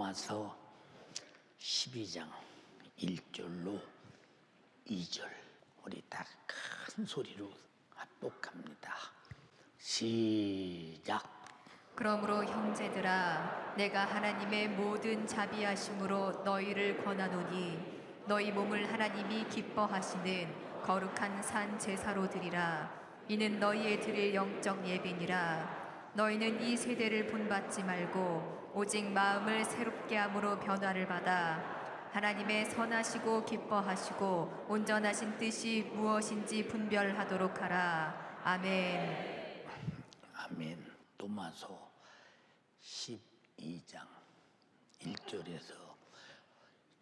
로마서 12장 1절로 2절 우리 다 큰 소리로 합독합니다. 시작. 그러므로 형제들아, 내가 하나님의 모든 자비하심으로 너희를 권하노니 너희 몸을 하나님이 기뻐하시는 거룩한 산 제사로 드리라. 이는 너희의 드릴 영적 예배니라. 너희는 이 세대를 본받지 말고 오직 마음을 새롭게 함으로 변화를 받아 하나님의 선하시고 기뻐하시고 온전하신 뜻이 무엇인지 분별하도록 하라. 아멘. 아멘. 로마서 12장 1절에서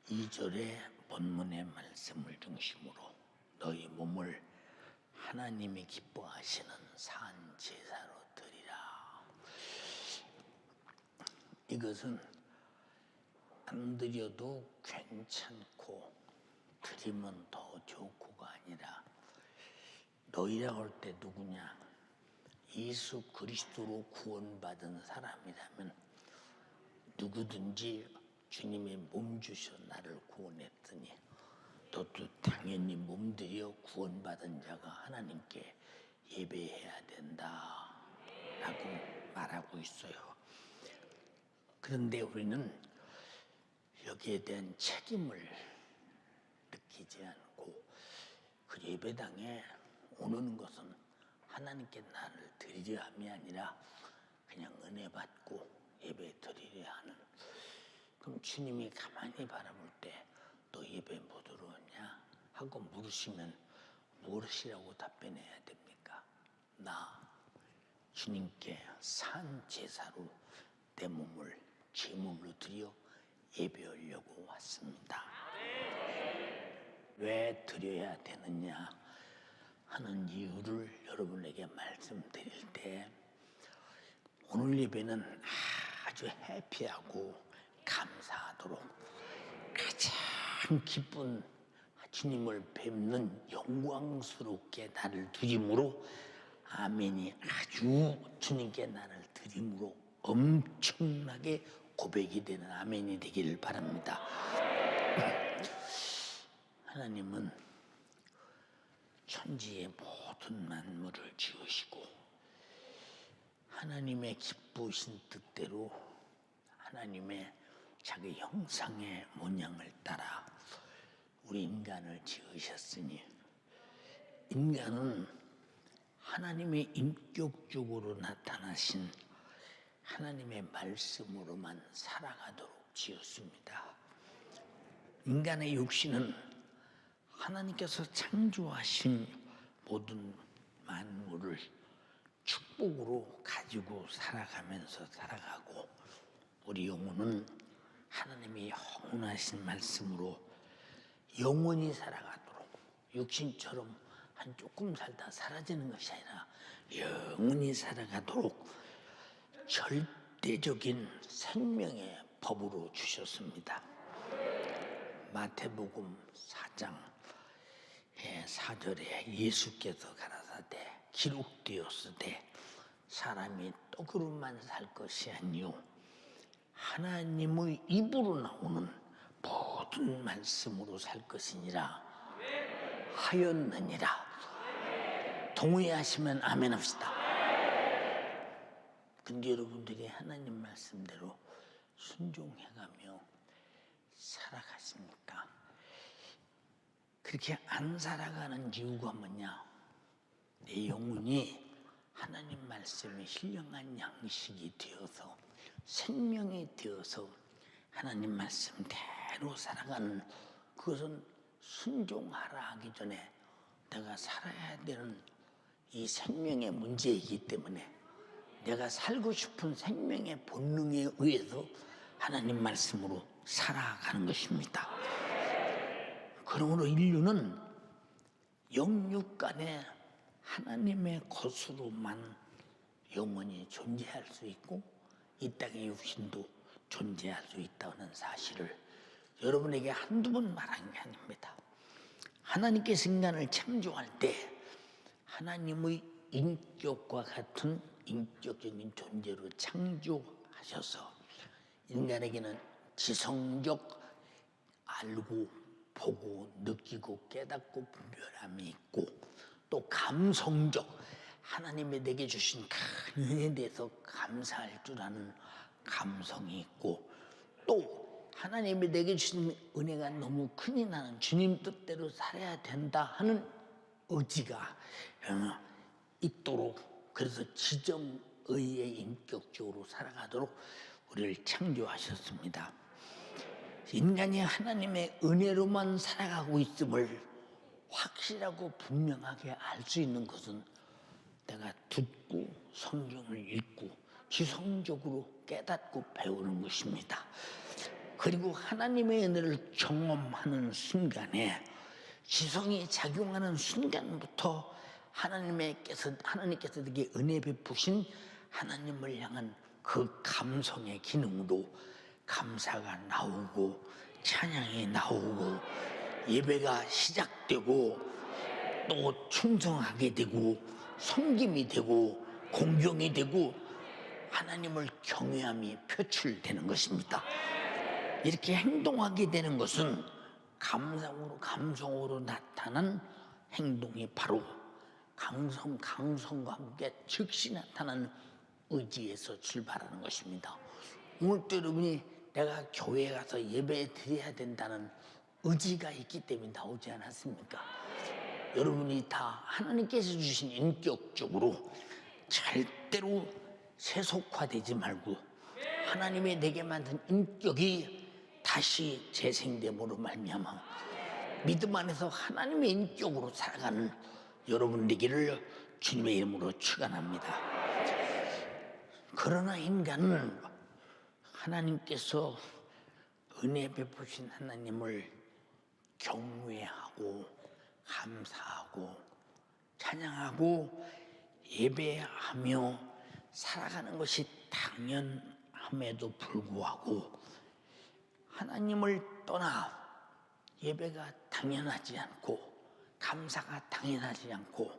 2절의 본문의 말씀을 중심으로 너희 몸을 하나님이 기뻐하시는 산 제사로 드리라. 이것은 안 드려도 괜찮고 드리면 더 좋고가 아니라 너희라고 할 때 누구냐? 예수 그리스도로 구원받은 사람이라면 누구든지 주님의 몸 주셔 나를 구원했더니 너도 당연히 몸들여 구원받은 자가 하나님께 예배해야 된다 라고 말하고 있어요. 그런데 우리는 여기에 대한 책임을 느끼지 않고 그 예배당에 오는 것은 하나님께 나를 드리려 함이 아니라 그냥 은혜 받고 예배 드리려 하는. 그럼 주님이 가만히 바라볼 때 너 예배 못 들어오냐 하고 물으시면 무엇이라고 답변해야 됩니까? 나 주님께 산 제사로 내 몸을 제물로 드려 예배하려고 왔습니다. 왜 드려야 되느냐 하는 이유를 여러분에게 말씀드릴 때 오늘 예배는 아주 해피하고 감사하도록 가장 기쁜 주님을 뵙는 영광스럽게 나를 드림으로 아멘이 아주 주님께 나를 드림으로 엄청나게 고백이 되는 아멘이 되기를 바랍니다. 하나님은 천지의 모든 만물을 지으시고 하나님의 기쁘신 뜻대로 하나님의 자기 형상의 모양을 따라 우리 인간을 지으셨으니 인간은 하나님의 인격적으로 나타나신 하나님의 말씀으로만 살아가도록 지었습니다. 인간의 육신은 하나님께서 창조하신 모든 만물을 축복으로 가지고 살아가면서 살아가고 우리 영혼은 하나님의 영원하신 말씀으로 영원히 살아가도록 육신처럼 한 조금 살다 사라지는 것이 아니라 영원히 살아가도록 절대적인 생명의 법으로 주셨습니다. 마태복음 4장 4절에 예수께서 가라사대 기록되었으되 사람이 떡으로만 살 것이 아니요 하나님의 입으로 나오는 모든 말씀으로 살 것이니라 하였느니라. 동의하시면 아멘 합시다. 근데 여러분들이 하나님 말씀대로 순종해가며 살아가십니까? 그렇게 안 살아가는 이유가 뭐냐? 내 영혼이 하나님 말씀에 신령한 양식이 되어서 생명이 되어서 하나님 말씀대로 살아가는 그것은 순종하라 하기 전에 내가 살아야 되는 이 생명의 문제이기 때문에 내가 살고 싶은 생명의 본능에 의해서 하나님 말씀으로 살아가는 것입니다. 그러므로 인류는 영육 간에 하나님의 것으로만 영원히 존재할 수 있고 이 땅의 육신도 존재할 수 있다는 사실을 여러분에게 한두 번 말한 게 아닙니다. 하나님께서 인간을 창조할 때 하나님의 인격과 같은 인격적인 존재로 창조하셔서 인간에게는 지성적 알고 보고 느끼고 깨닫고 분별함이 있고, 또 감성적 하나님이 내게 주신 큰 은혜에 대해서 감사할 줄 아는 감성이 있고, 또 하나님이 내게 주신 은혜가 너무 크니 나는 주님 뜻대로 살아야 된다 하는 의지가 있도록, 그래서 지정의에 인격적으로 살아가도록 우리를 창조하셨습니다. 인간이 하나님의 은혜로만 살아가고 있음을 확실하고 분명하게 알 수 있는 것은 내가 듣고 성경을 읽고 지성적으로 깨닫고 배우는 것입니다. 그리고 하나님의 은혜를 경험하는 순간에, 지성이 작용하는 순간부터 하나님께서 내게 은혜 베푸신 하나님을 향한 그 감성의 기능으로 감사가 나오고 찬양이 나오고 예배가 시작되고 또 충성하게 되고 섬김이 되고 공경이 되고 하나님을 경외함이 표출되는 것입니다. 이렇게 행동하게 되는 것은 감성으로 나타난 행동이 바로 강성과 함께 즉시 나타나는 의지에서 출발하는 것입니다. 오늘도 여러분이 내가 교회에 가서 예배 드려야 된다는 의지가 있기 때문에 나오지 않았습니까? 여러분이 다 하나님께서 주신 인격적으로 절대로 세속화되지 말고 하나님의 내게 만든 인격이 다시 재생됨으로 말미암아 믿음 안에서 하나님의 인격으로 살아가는 여러분 되기를 주님의 이름으로 축원합니다. 그러나 인간은 하나님께서 은혜 베푸신 하나님을 경외하고 감사하고 찬양하고 예배하며 살아가는 것이 당연함에도 불구하고 하나님을 떠나 예배가 당연하지 않고 감사가 당연하지 않고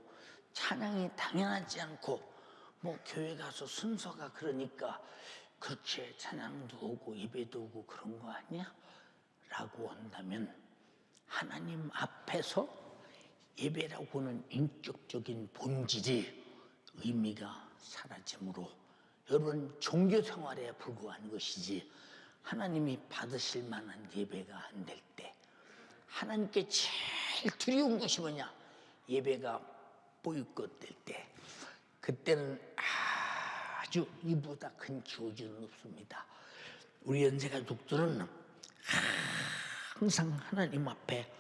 찬양이 당연하지 않고 뭐 교회 가서 순서가 그러니까 그렇게 찬양도 오고 예배도 오고 그런 거 아니야? 라고 한다면 하나님 앞에서 예배라고는 인격적인 본질이 의미가 사라지므로 여러분 종교 생활에 불과한 것이지 하나님이 받으실 만한 예배가 안 될 때, 하나님께 제일 두려운 것이 뭐냐? 예배가 보이콧될 때, 그때는 아주 이보다 큰 저주는 없습니다. 우리 연세가족들은 항상 하나님 앞에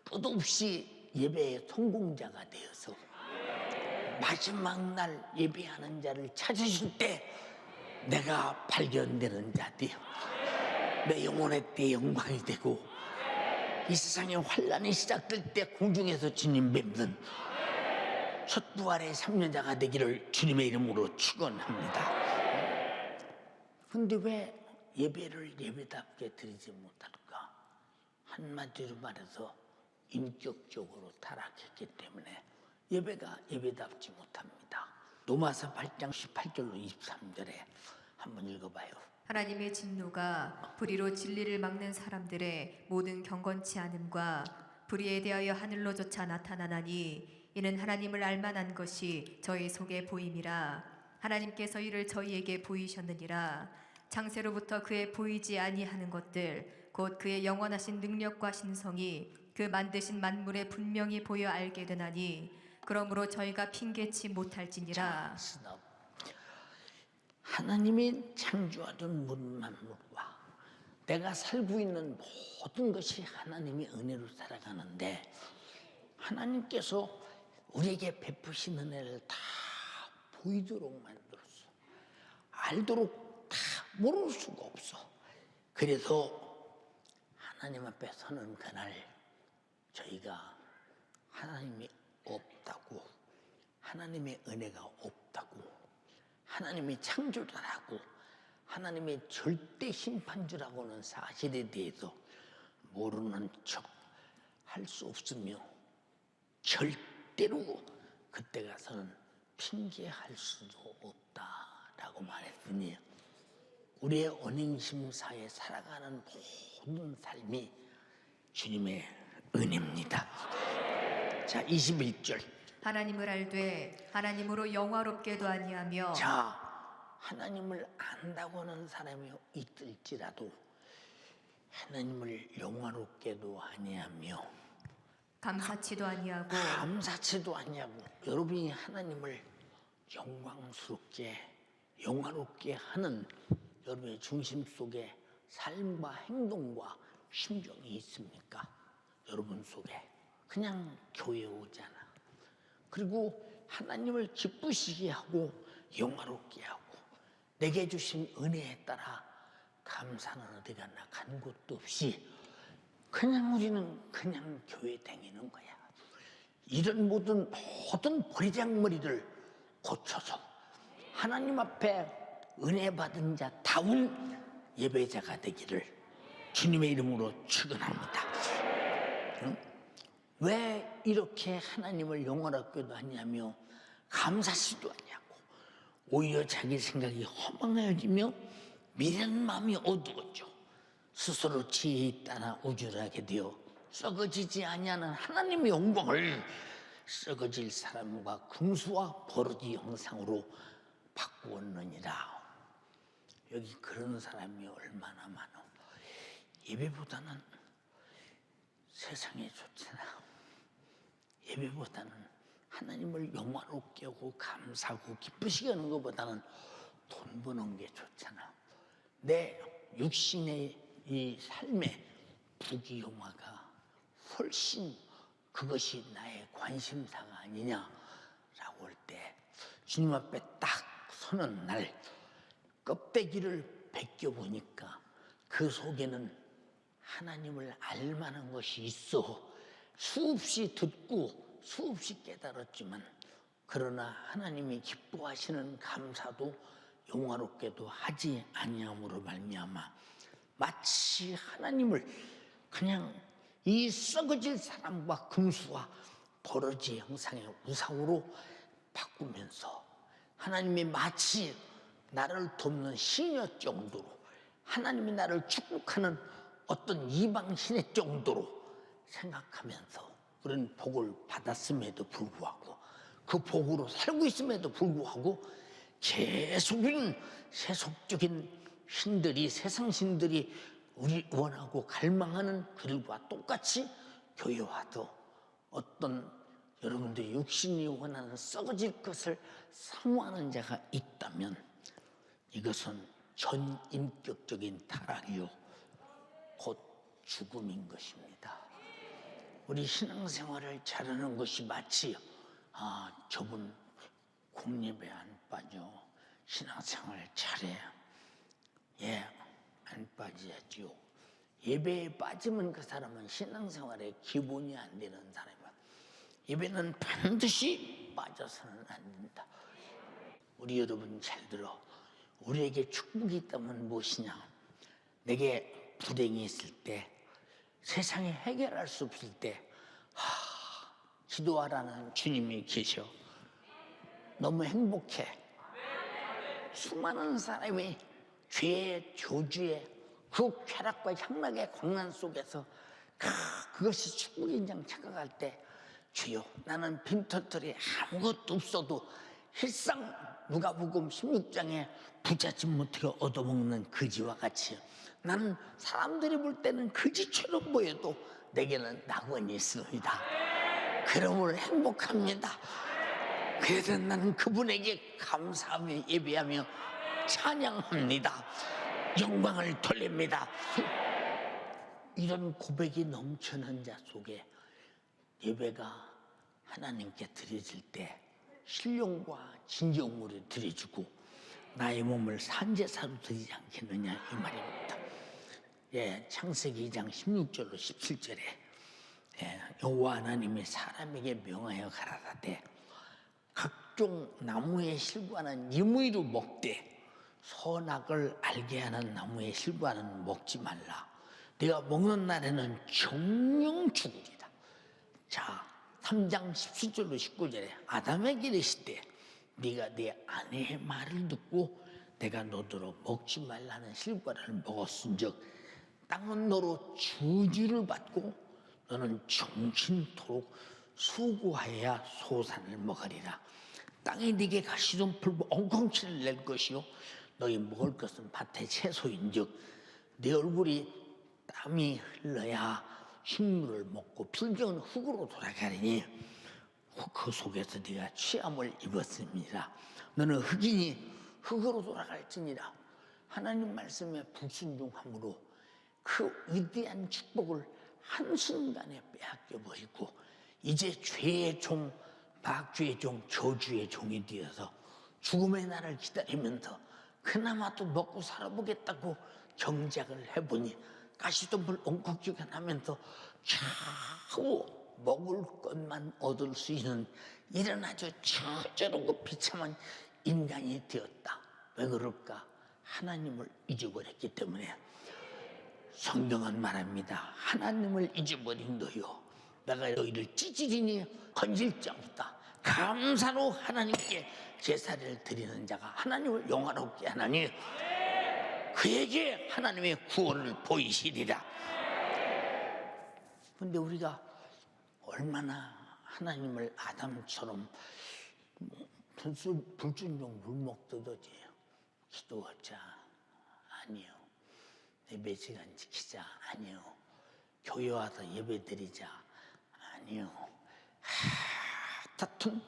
끝없이 예배의 성공자가 되어서 마지막 날 예배하는 자를 찾으실 때 내가 발견되는 자들, 내 영혼의 때 영광이 되고 이 세상에 환란이 시작될 때 공중에서 주님 뵙는 첫 부활의 3년자가 되기를 주님의 이름으로 축원합니다. 근데 왜 예배를 예배답게 드리지 못할까? 한마디로 말해서 인격적으로 타락했기 때문에 예배가 예배답지 못합니다. 로마서 8장 18절로 23절에 한번 읽어봐요. 하나님의 진노가 불의로 진리를 막는 사람들의 모든 경건치 않음과 불의에 대하여 하늘로조차 나타나나니 이는 하나님을 알만한 것이 저희 속에 보임이라. 하나님께서 이를 저희에게 보이셨느니라. 창세로부터 그의 보이지 아니하는 것들 곧 그의 영원하신 능력과 신성이 그 만드신 만물에 분명히 보여 알게 되나니 그러므로 저희가 핑계치 못할지니라. 하나님이 창조하던 만물과 내가 살고 있는 모든 것이 하나님의 은혜로 살아가는데, 하나님께서 우리에게 베푸신 은혜를 다 보이도록 만들었어. 알도록 다 모를 수가 없어. 그래서 하나님 앞에 서는 그날 저희가 하나님이 없다고, 하나님의 은혜가 없다고, 하나님이 창조자라고, 하나님의 절대 심판주라고는 사실에 대해서 모르는 척 할 수 없으며 절대로 그때 가서는 핑계할 수도 없다라고 말했으니 우리의 언행심사에 살아가는 모든 삶이 주님의 은혜입니다. 자, 21절. 하나님을 알되 하나님으로 영화롭게도 아니하며. 자, 하나님을 안다고는 사람이 있을지라도 하나님을 영화롭게도 아니하며 감사치도 아니하고. 감사치도 아니하고. 여러분이 하나님을 영광스럽게 영화롭게 하는 여러분의 중심 속에 삶과 행동과 심정이 있습니까? 여러분 속에. 그냥 교회에 오잖아. 그리고 하나님을 기쁘시게 하고 영화롭게 하고 내게 주신 은혜에 따라 감사는 어디 가나 간 곳도 없이 그냥 우리는 그냥 교회 다니는 거야. 이런 모든 버리장머리를 고쳐서 하나님 앞에 은혜 받은 자다운 예배자가 되기를 주님의 이름으로 축원합니다. 왜 이렇게 하나님을 영원하게도 하냐며 감사시도 하냐고. 오히려 자기 생각이 허망해지며 미련한 마음이 어두웠죠. 스스로 지혜에 따라 우쭐하게 되어 썩어지지 아니하는 하나님의 영광을 썩어질 사람과 금수와 버러지 형상으로 바꾸었느니라. 여기 그런 사람이 얼마나 많아. 예배보다는 세상에 좋잖아. 예배보다는 하나님을 영화롭게 하고 감사하고 기쁘시게 하는 것보다는 돈 버는 게 좋잖아. 내 육신의 이 삶의 부귀영화가 훨씬 그것이 나의 관심사가 아니냐라고 할 때 주님 앞에 딱 서는 날 껍데기를 벗겨보니까 그 속에는 하나님을 알만한 것이 있어. 수없이 듣고 수없이 깨달았지만 그러나 하나님이 기뻐하시는 감사도 영화롭게도 하지 아니함으로 말미암아 마치 하나님을 그냥 이 썩어질 사람과 금수와 버러지 형상의 우상으로 바꾸면서 하나님이 마치 나를 돕는 시녀 정도로 하나님이 나를 축복하는 어떤 이방신의 정도로 생각하면서 우리는 복을 받았음에도 불구하고 그 복으로 살고 있음에도 불구하고 계속 우리는 세속적인 신들이 세상 신들이 우리 원하고 갈망하는 그들과 똑같이 교회 와도 어떤 여러분들이 육신이 원하는 썩어질 것을 사모하는 자가 있다면 이것은 전인격적인 타락이요 곧 죽음인 것입니다. 우리 신앙생활을 잘하는 것이 마치 저분 공예배 안 빠져 신앙생활 잘해. 예, 안 빠져야지요. 예배에 빠지면 그 사람은 신앙생활의 기본이 안 되는 사람이야. 예배는 반드시 빠져서는 안 된다. 우리 여러분 잘 들어. 우리에게 축복이 있다면 무엇이냐? 내게 불행이 있을 때, 세상에 해결할 수 없을 때 기도하라는 주님이 계셔. 너무 행복해. 수많은 사람이 죄의 저주의 그 쾌락과 향락의 광란 속에서 그것이 축복인 장 착각할 때 주여 나는 빈털털이 아무것도 없어도 실상 누가복음 16장에 부잣집 못하게 얻어먹는 거지와 같이 나는 사람들이 볼 때는 거지처럼 보여도 내게는 낙원이 있습니다. 그러므로 행복합니다. 그래서 나는 그분에게 감사하며 예배하며 찬양합니다. 영광을 돌립니다. 이런 고백이 넘치는 자 속에 예배가 하나님께 드려질 때 신령과 진정으로 드려주고 나의 몸을 산제사로 드리지 않겠느냐 이 말입니다. 예, 창세기 2장 16절로 17절에 여호와 하나님이 사람에게 명하여 가라사대 각종 나무의 실과는 임의로 먹되 선악을 알게 하는 나무의 실과는 먹지 말라. 네가 먹는 날에는 정령 죽으리라. 자, 3장 17절로 19절에 아담에게 이르시되 네가 네 아내의 말을 듣고 내가 너더러 먹지 말라는 실과를 먹었은즉 땅은 너로 저주를 받고 너는 정신토록 수고하여야 소산을 먹으리라. 땅이 네게 가시덤불 엉겅퀴를 낼 것이요 너희 먹을 것은 밭의 채소인즉 네 얼굴이 땀이 흘러야 식물을 먹고 필경은 흙으로 돌아가리니 그 속에서 네가 취함을 입었습니다. 너는 흙이니 흙으로 돌아갈지니라. 하나님 말씀에 불순종함으로 그 위대한 축복을 한순간에 빼앗겨버리고 이제 죄의 종, 박죄의 종, 저주의 종이 되어서 죽음의 날을 기다리면서 그나마도 먹고 살아보겠다고 경작을 해보니 가시덤불 엉겅퀴가 나면서 겨우 먹을 것만 얻을 수 있는 이런 아주 처절하고 비참한 인간이 되었다. 왜 그럴까? 하나님을 잊어버렸기 때문에. 성경은 말합니다. 하나님을 잊어버린 너요 내가 너희를 찌질이니 건질 자 없다. 감사로 하나님께 제사를 드리는 자가 하나님을 영화롭게 하나니 그에게 하나님의 구원을 보이시리라. 근데 우리가 얼마나 하나님을 아담처럼 불순종 물먹듯하지 기도하자 아니요, 예배 시간 지키자 아니요, 교회 와서 예배 드리자 아니요, 하여튼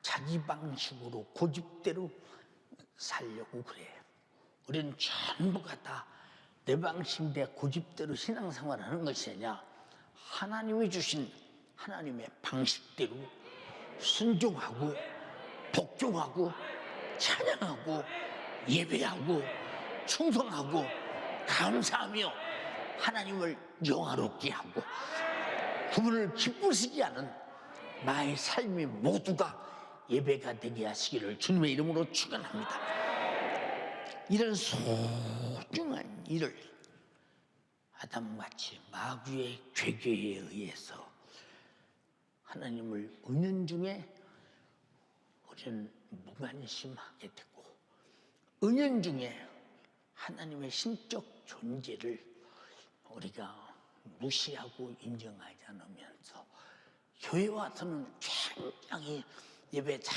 자기 방식으로 고집대로 살려고 그래. 우리는 전부가 다 내 방식 내 고집대로 신앙생활하는 것이 아니라 하나님이 주신 하나님의 방식대로 순종하고 복종하고 찬양하고 예배하고 충성하고 감사하며 하나님을 영화롭게 하고 그분을 기쁘시게 하는 나의 삶이 모두가 예배가 되게 하시기를 주님의 이름으로 축원합니다. 이런 소중한 일을 아담같이 마귀의 괴계에 의해서 하나님을 은연중에 우리는 무관심하게 되고 은연중에 하나님의 신적 존재를 우리가 무시하고 인정하지 않으면서 교회 와서는 굉장히 예배 잘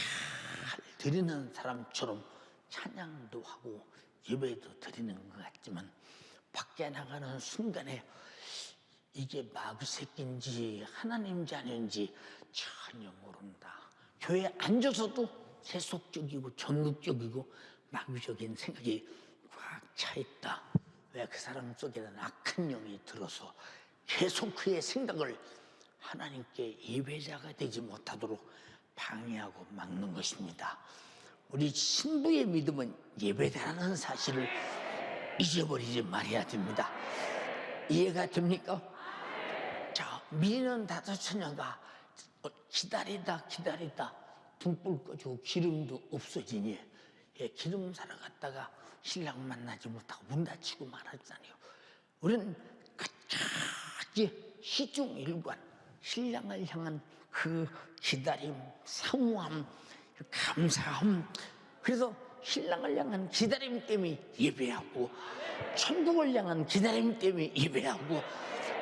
드리는 사람처럼 찬양도 하고 예배도 드리는 것 같지만 밖에 나가는 순간에 이게 마귀 새끼인지 하나님인지 아닌지 전혀 모른다. 교회에 앉아서도 세속적이고 전극적이고 마귀적인 생각이 꽉 차 있다. 왜? 그 사람 속에는 악한 영이 들어서 계속 그의 생각을 하나님께 예배자가 되지 못하도록 방해하고 막는 것입니다. 우리 신부의 믿음은 예배자라는 사실을 잊어버리지 말아야 됩니다. 이해가 됩니까? 자, 미는 다섯 처녀가 기다리다 등불 꺼지고 기름도 없어지니 기름 사러 갔다가 신랑 만나지 못하고 문 닫히고 말았잖아요. 우리는 끝까지 시중일관 신랑을 향한 그 기다림, 사모함, 감사함, 그래서 신랑을 향한 기다림 때문에 예배하고 천국을 향한 기다림 때문에 예배하고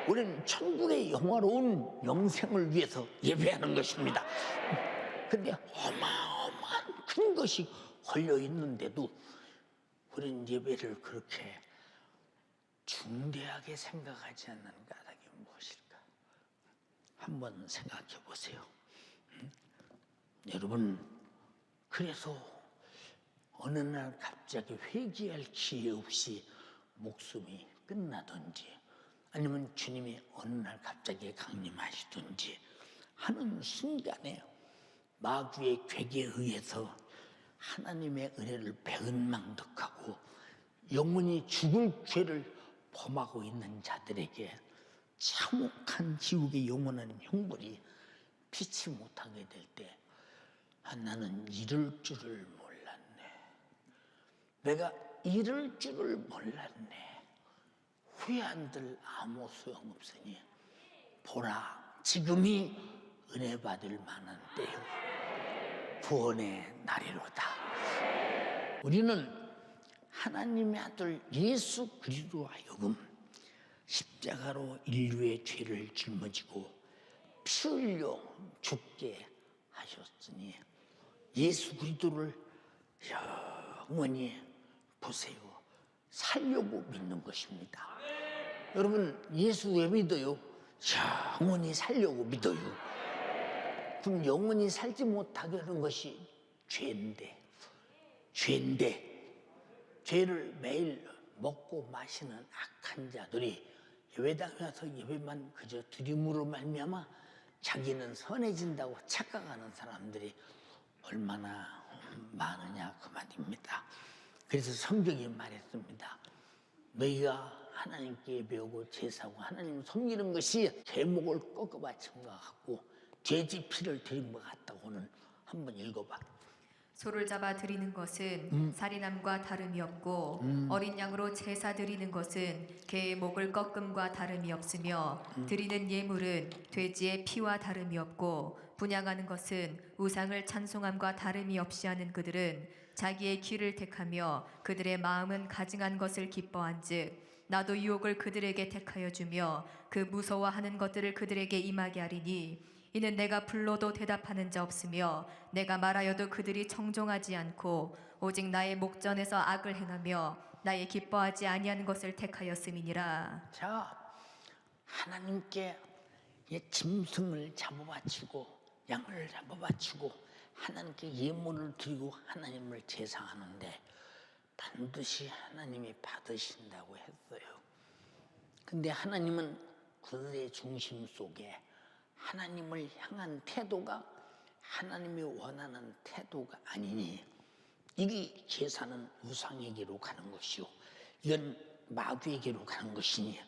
우리는 천국의 영화로운 영생을 위해서 예배하는 것입니다. 근데 어마어마한 큰 것이 걸려 있는데도 우리는 예배를 그렇게 중대하게 생각하지 않는 까닭이 무엇일까? 한번 생각해 보세요. 여러분, 그래서 어느 날 갑자기 회개할 기회 없이 목숨이 끝나든지 아니면 주님이 어느 날 갑자기 강림하시든지 하는 순간에 마귀의 괴계에 의해서 하나님의 은혜를 배은망덕하고 영원히 죽을 죄를 범하고 있는 자들에게 참혹한 지옥의 영원한 형벌이 피치 못하게 될 때 나는 이럴 줄을 몰랐네. 내가 이럴 줄을 몰랐네. 후회한들 아무 소용없으니 보라, 지금이 은혜 받을 만한 때요 구원의 날이로다. 우리는 하나님의 아들 예수 그리스도 하여금 십자가로 인류의 죄를 짊어지고 피 흘려 죽게 하셨으니 예수 그리스도를 영원히 보세요. 살려고 믿는 것입니다. 여러분 예수 왜 믿어요? 영원히 살려고 믿어요. 그럼 영원히 살지 못하게 하는 것이 죄인데 죄를 매일 먹고 마시는 악한 자들이 예배당에 와서 예배만 그저 드림으로 말미암아 자기는 선해진다고 착각하는 사람들이 얼마나 많으냐 그 말입니다. 그래서 성경이 말했습니다. 너희가 하나님께 예배하고 제사하고 하나님 섬기는 것이 제목을 꺾어 바친 것 같고 돼지 피를 드린 것 같다고는 한번 읽어봐. 소를 잡아 드리는 것은 살인함과 다름이 없고 어린 양으로 제사 드리는 것은 개의 목을 꺾음과 다름이 없으며 드리는 예물은 돼지의 피와 다름이 없고 분향하는 것은 우상을 찬송함과 다름이 없이 하는 그들은 자기의 길을 택하며 그들의 마음은 가증한 것을 기뻐한즉 나도 유혹을 그들에게 택하여 주며 그 무서워하는 것들을 그들에게 임하게 하리니 이는 내가 불러도 대답하는 자 없으며 내가 말하여도 그들이 청종하지 않고 오직 나의 목전에서 악을 행하며 나의 기뻐하지 아니하는 것을 택하였음이니라. 자, 하나님께 짐승을 잡아바치고 양을 잡아바치고 하나님께 예물을 드리고 하나님을 제사하는데 반드시 하나님이 받으신다고 했어요. 근데 하나님은 그들의 중심 속에 하나님을 향한 태도가 하나님이 원하는 태도가 아니니 이게 제사는 우상에게로 가는 것이요 이건 마귀에게로 가는 것이니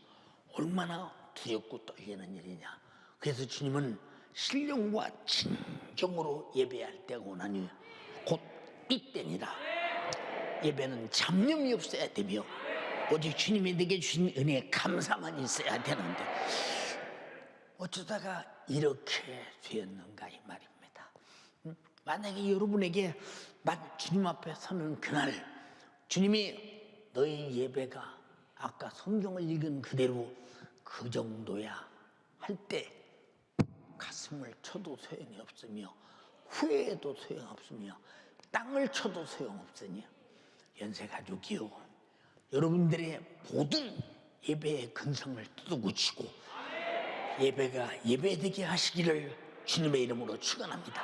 얼마나 두렵고 떨리는 일이냐. 그래서 주님은 신령과 진정으로 예배할 때가 오나니 곧 이때니라. 예배는 잡념이 없어야 되며 오직 주님이 내게 주신 은혜에 감사만 있어야 되는데 어쩌다가 이렇게 되었는가 이 말입니다. 만약에 여러분에게 주님 앞에 서는 그날 주님이 너희 예배가 아까 성경을 읽은 그대로 그 정도야 할 때 가슴을 쳐도 소용이 없으며 후회해도 소용없으며 땅을 쳐도 소용없으니 연세가족이요 여러분들의 모든 예배의 근성을 뜯어고치고 예배가 예배되게 하시기를 주님의 이름으로 축원합니다.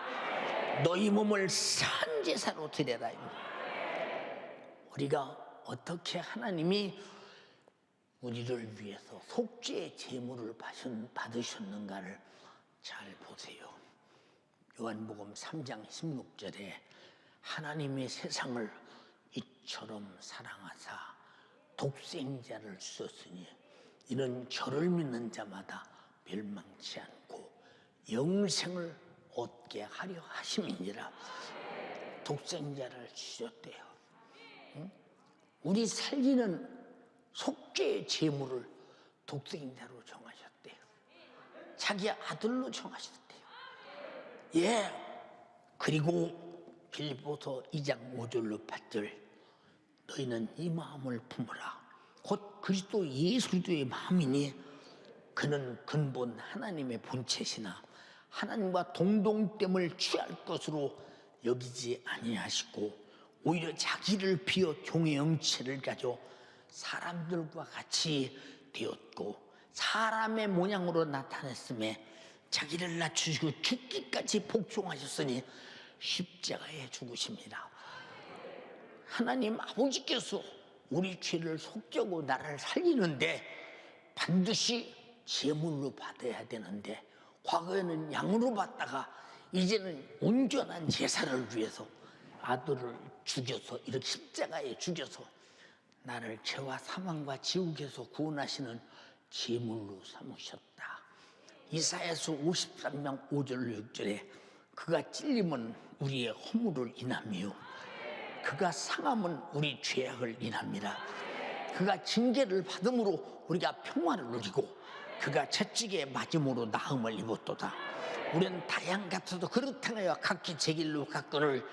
너희 몸을 산제사로 드려라. 우리가 어떻게 하나님이 우리를 위해서 속죄의 제물을 받으셨는가를 잘 보세요. 요한복음 3장 16절에 하나님의 세상을 이처럼 사랑하사 독생자를 주셨으니 이는 저를 믿는 자마다 멸망치 않고 영생을 얻게 하려 하심이니라. 독생자를 주셨대요. 우리 살리는 속죄의 제물을 독생자로 정하셨대요. 자기 아들로 정하셨대요. 예. 그리고 빌립보서 2장 5절로 8절 너희는 이 마음을 품으라. 곧 그리스도 예수의 마음이니 그는 근본 하나님의 본체시나 하나님과 동등됨을 취할 것으로 여기지 아니하시고 오히려 자기를 비워 종의 형체를 가져 사람들과 같이 되었고 사람의 모양으로 나타냈음에 자기를 낮추시고 죽기까지 복종하셨으니 십자가에 죽으십니다. 하나님 아버지께서 우리 죄를 속죄고 나를 살리는데 반드시 제물로 받아야 되는데 과거에는 양으로 받다가 이제는 온전한 제사를 위해서 아들을 죽여서 이렇게 십자가에 죽여서 나를 죄와 사망과 지옥에서 구원하시는 제물로 삼으셨다. 이사야서 53장 5절 6절에 그가 찔림은 우리의 허물을 인하며 그가 상함은 우리 죄악을 인함이라. 그가 징계를 받음으로 우리가 평화를 누리고 그가 채찍에 맞음으로 나음을 입었도다. 우리는 다양 같아도 그릇 행하여 각기 제 길로 갔거늘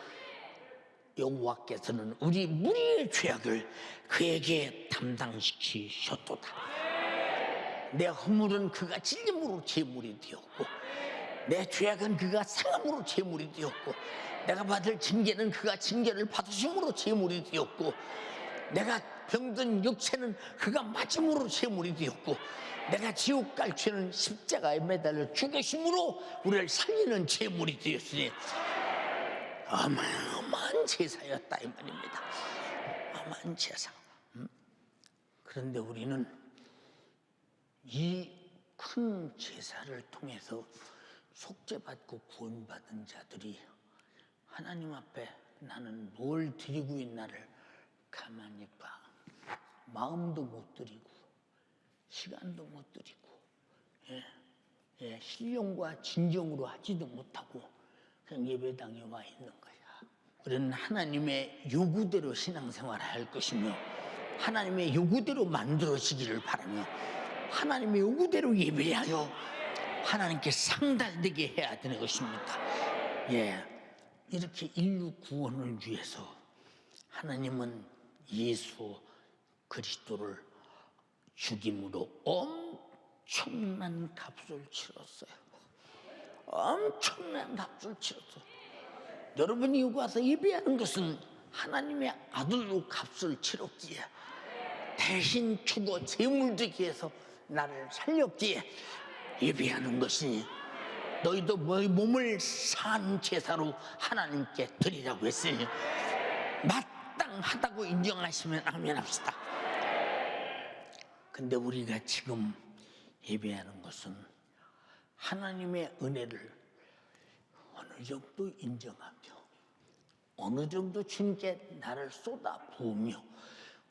여호와께서는 우리 무리의 죄악을 그에게 담당시키셨도다. 내 허물은 그가 질림으로 제물이 되었고, 내 죄악은 그가 상함으로 제물이 되었고, 내가 받을 징계는 그가 징계를 받으심으로 제물이 되었고, 내가 병든 육체는 그가 맞음으로 제물이 되었고, 내가 지옥 갈 죄는 십자가에 매달려 죽으심으로 우리를 살리는 제물이 되었으니 어마어마한 제사였다 이 말입니다. 어마어마한 제사. 그런데 우리는 이 큰 제사를 통해서 속죄받고 구원받은 자들이 하나님 앞에 나는 뭘 드리고 있나를 가만히 봐. 마음도 못 드리고 시간도 못 드리고 신령과 진정으로 하지도 못하고 그냥 예배당에 와 있는 거야. 우리는 하나님의 요구대로 신앙생활을 할 것이며 하나님의 요구대로 만들어지기를 바라며 하나님의 요구대로 예배하여 하나님께 상달되게 해야 되는 것입니다. 이렇게 인류 구원을 위해서 하나님은 예수 그리스도를 죽임으로 엄청난 값을 치렀어요. 엄청난 값을 치렀어요. 여러분이 여기 와서 예배하는 것은 하나님의 아들로 값을 치렀기에, 대신 죽어 제물되게 해서 나를 살렸기에 예배하는 것이니, 너희도 너희 몸을 산 제사로 하나님께 드리라고 했으니 마땅하다고 인정하시면 아멘 합시다. 근데 우리가 지금 예배하는 것은 하나님의 은혜를 어느 정도 인정하며 어느 정도 주님께 나를 쏟아 부으며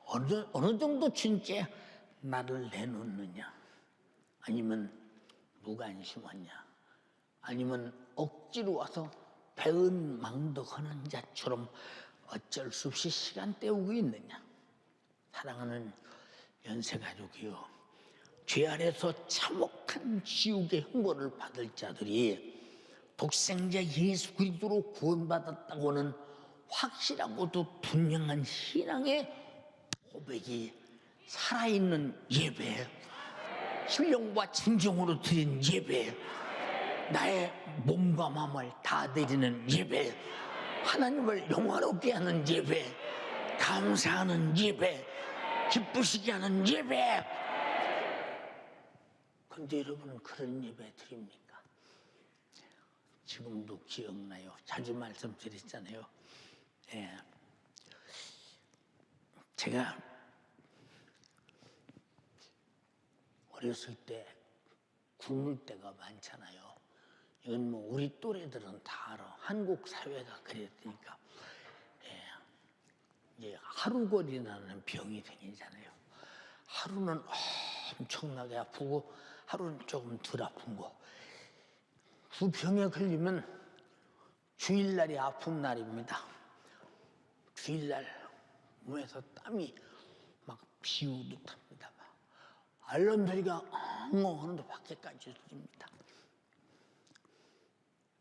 어느 정도 주님께 나를 내놓느냐, 아니면 무관심하냐, 아니면 억지로 와서 배은 망덕하는 자처럼 어쩔 수 없이 시간 때우고 있느냐. 사랑하는 연세가족이요, 죄 아래서 참혹한 지옥의 형벌을 받을 자들이 독생자 예수 그리스도로 구원받았다고는 확실하고도 분명한 신앙의 고백이 살아있는 예배, 신령과 진정으로 드린 예배, 나의 몸과 마음을 다 드리는 예배, 하나님을 영화롭게 하는 예배, 감사하는 예배, 기쁘시게 하는 예배. 근데 여러분, 그런 예배 드립니까? 지금도 기억나요. 자주 말씀드렸잖아요. 제가 어렸을 때 굶을 때가 많잖아요. 이건 뭐 우리 또래들은 다 알아. 한국 사회가 그랬으니까. 이제 하루걸이라는 병이 생기잖아요. 하루는 엄청나게 아프고 하루는 조금 덜 아픈 거. 그 병에 걸리면 주일날이 아픈 날입니다. 주일날 몸에서 땀이 막 비우듯 합니다. 알람 소리가 엉엉 하는데 밖에까지 들립니다.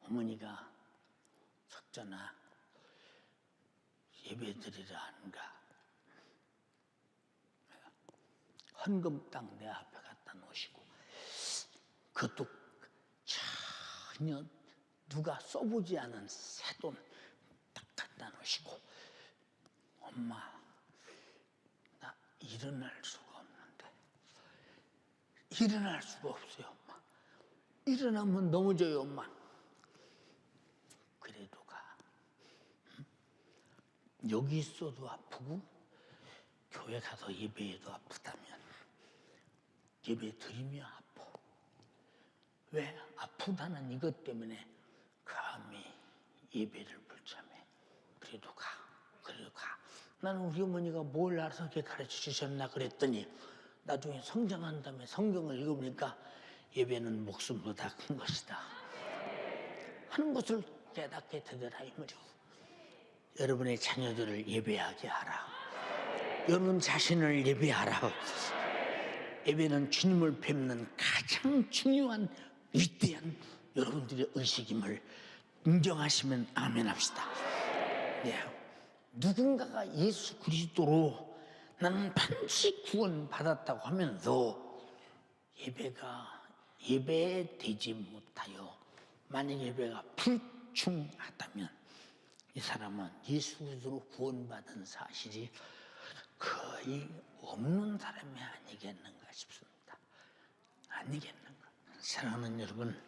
어머니가 석전아, 예배 드리라 하는가. 헌금땅 내 앞에 갖다 놓으시고, 그것도 전혀 누가 써보지 않은 새돈 딱 갖다 놓으시고, 엄마, 나 일어날 수가 없는데. 일어날 수가 없어요, 엄마. 일어나면 넘어져요, 엄마. 그래도 가. 여기 있어도 아프고 교회 가서 예배해도 아프다면 예배 드리며 아파. 왜? 아프다는 이것 때문에 감히 예배를 불참해. 그래도 가. 그래도 가. 나는 우리 어머니가 뭘 알아서 이렇게 가르쳐 주셨나 그랬더니 나중에 성장한 다음에 성경을 읽으니까 예배는 목숨보다 큰 것이다 하는 것을 깨닫게 되더라 이 말이오. 여러분의 자녀들을 예배하게 하라. 여러분 자신을 예배하라. 예배는 주님을 뵙는 가장 중요한 위대한 여러분들의 의식임을 인정하시면 아멘 합시다. 누군가가 예수 그리스도로 나는 반드시 구원받았다고 하면서 예배되지 못하여 만약 예배가 불충하다면 이 사람은 예수 그리스도로 구원받은 사실이 거의 없는 사람이 아니겠는가 싶습니다. 아니겠는가. 사랑하는 여러분,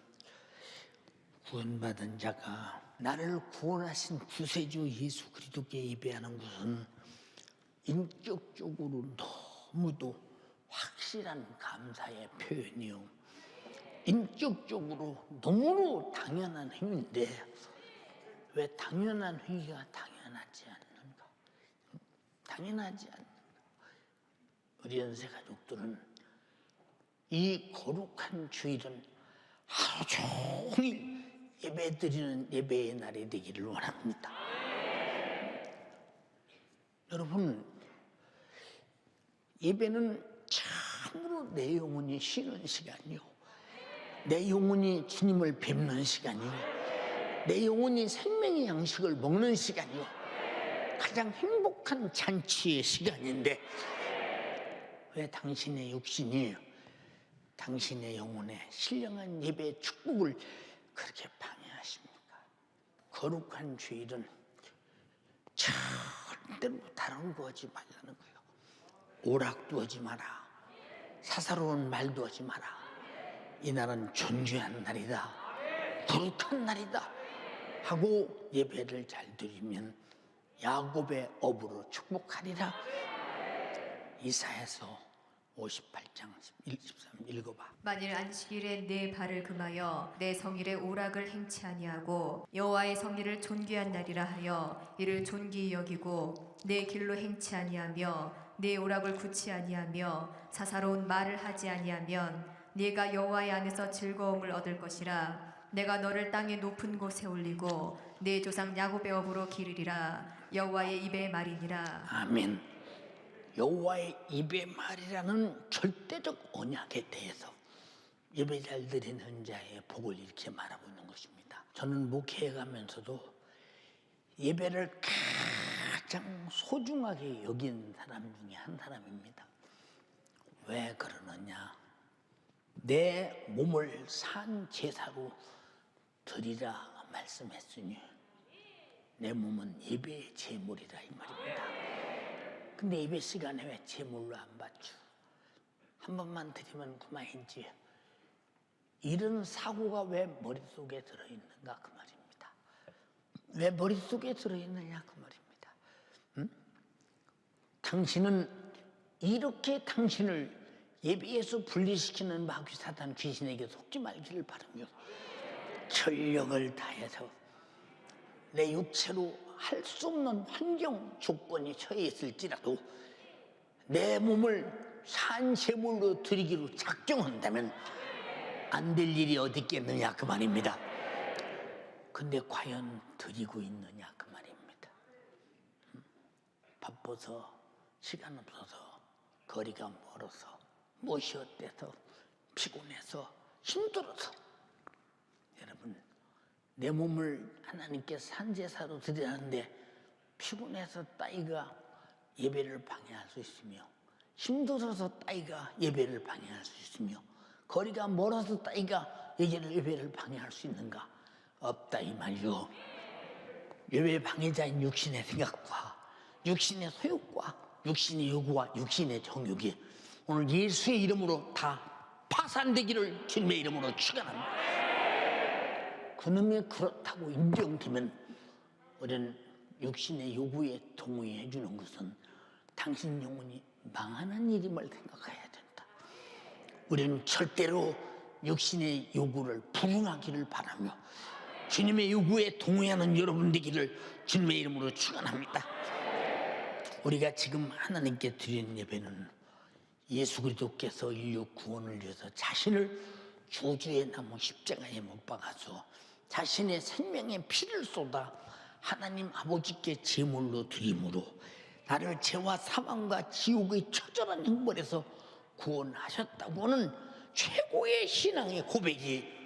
구원받은 자가 나를 구원하신 구세주 예수 그리스도께 예배하는 것은 인격적으로 너무도 확실한 감사의 표현이요, 인격적으로 너무나 당연한 행위인데 왜 당연한 행위가 당연하지 않는가? 당연하지 않는가? 우리 연세 가족들은 이 거룩한 주일은 하루 종일 예배드리는 예배의 날이 되기를 원합니다. 여러분, 예배는 참으로 내 영혼이 쉬는 시간이요, 내 영혼이 주님을 뵙는 시간이요, 내 영혼이 생명의 양식을 먹는 시간이요, 가장 행복한 잔치의 시간인데 왜 당신의 육신이 당신의 영혼의 신령한 예배의 축복을 그렇게 방해하십니까? 거룩한 주일은 절대로 다른 거 하지 말라는 거예요. 오락도 하지 마라, 사사로운 말도 하지 마라. 이 날은 존귀한 날이다, 거룩한 날이다 하고 예배를 잘 드리면 야곱의 업으로 축복하리라. 이사야서 58장 13 읽어봐. 만일 안식일에 내 발을 금하여 내 성일에 오락을 행치 아니하고 여호와의 성일을 존귀한 날이라 하여 이를 존귀히 여기고 내 길로 행치 아니하며 내 오락을 굳이 아니하며 사사로운 말을 하지 아니하면 네가 여호와의 안에서 즐거움을 얻을 것이라. 내가 너를 땅의 높은 곳에 올리고 내 조상 야곱의 업으로 기르리라. 여호와의 입의 말이니라. 아멘. 여호와의 입의 말이라는 절대적 언약에 대해서 예배 잘 드리는 자의 복을 이렇게 말하고 있는 것입니다. 저는 목회해 가면서도 예배를 가장 소중하게 여긴 사람 중에 한 사람입니다. 왜 그러느냐? 내 몸을 산 제사로 드리라 말씀했으니 내 몸은 예배의 제물이라 이 말입니다. 근데 예배 시간에 왜 제물로 안 받죠? 한 번만 드리면 그만이지. 이런 사고가 왜 머릿속에 들어있는가 그 말입니다. 왜 머릿속에 들어있느냐 그 말입니다. 응? 당신은 이렇게 당신을 예배에서 분리시키는 마귀 사단 귀신에게 속지 말기를 바라며 전력을 다해서 내 육체로 할 수 없는 환경 조건이 처해 있을지라도 내 몸을 산 제물로 드리기로 작정한다면 안 될 일이 어디 있겠느냐 그 말입니다. 근데 과연 드리고 있느냐 그 말입니다. 바빠서 시간 없어서 거리가 멀어서 못이 어때서 피곤해서 힘들어서 여러분 내 몸을 하나님께 산제사로 드리는데 피곤해서 따위가 예배를 방해할 수 있으며 힘들어서 따위가 예배를 방해할 수 있으며 거리가 멀어서 따위가 예배를 방해할 수 있는가? 없다 이 말이요. 예배 방해자인 육신의 생각과 육신의 소욕과 육신의 요구와 육신의 정욕이 오늘 예수의 이름으로 다 파산되기를 주님의 이름으로 축원합니다. 그놈이 그렇다고 인정되면 우리는 육신의 요구에 동의해 주는 것은 당신 영혼이 망하는 일임을 생각해야 된다. 우리는 절대로 육신의 요구를 불응하기를 바라며 주님의 요구에 동의하는 여러분 되기를 주님의 이름으로 축원합니다. 우리가 지금 하나님께 드리는 예배는 예수 그리스도께서 인류 구원을 위해서 자신을 저주의 나무 십자가에 못 박아서 자신의 생명의 피를 쏟아 하나님 아버지께 제물로 드림으로 나를 죄와 사망과 지옥의 처절한 형벌에서 구원하셨다고는 최고의 신앙의 고백이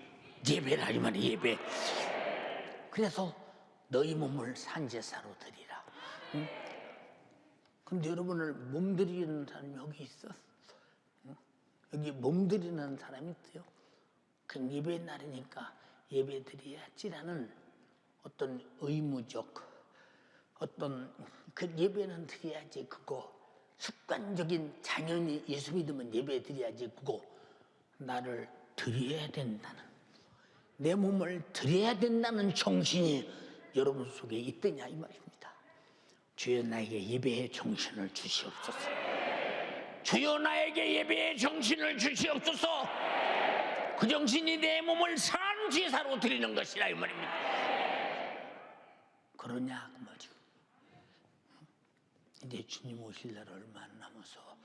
예배라 이 말이야. 예배. 그래서 너희 몸을 산제사로 드리라. 응? 근데 여러분을 몸들이는 사람이 여기 있어? 여기 몸들이는 사람이 있어요? 그 예배 날이니까 예배 드려야지라는 어떤 의무적 어떤 그 예배는 드려야지 그거 습관적인 당연히 예수 믿으면 예배 드려야지 그거 나를 드려야 된다는 내 몸을 드려야 된다는 정신이 여러분 속에 있더냐 이 말입니다. 주여 나에게 예배의 정신을 주시옵소서. 주여 나에게 예배의 정신을 주시옵소서. 그 정신이 내 몸을 산 제사로 드리는 것이라 이 말입니다. 그러냐 그 말이죠. 이제 주님 오실 날 얼마 안 남아서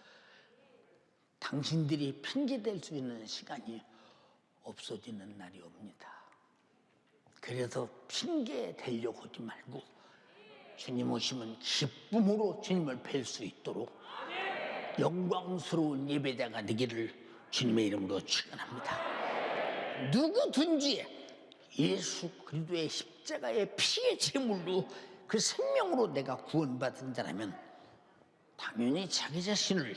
당신들이 핑계댈 수 있는 시간이 없어지는 날이 옵니다. 그래서 핑계 대려고 하지 말고 주님 오시면 기쁨으로 주님을 뵐 수 있도록 영광스러운 예배자가 되기를 주님의 이름으로 축원합니다. 누구든지 예수 그리스도의 십자가의 피의 제물로 그 생명으로 내가 구원받은 자라면 당연히 자기 자신을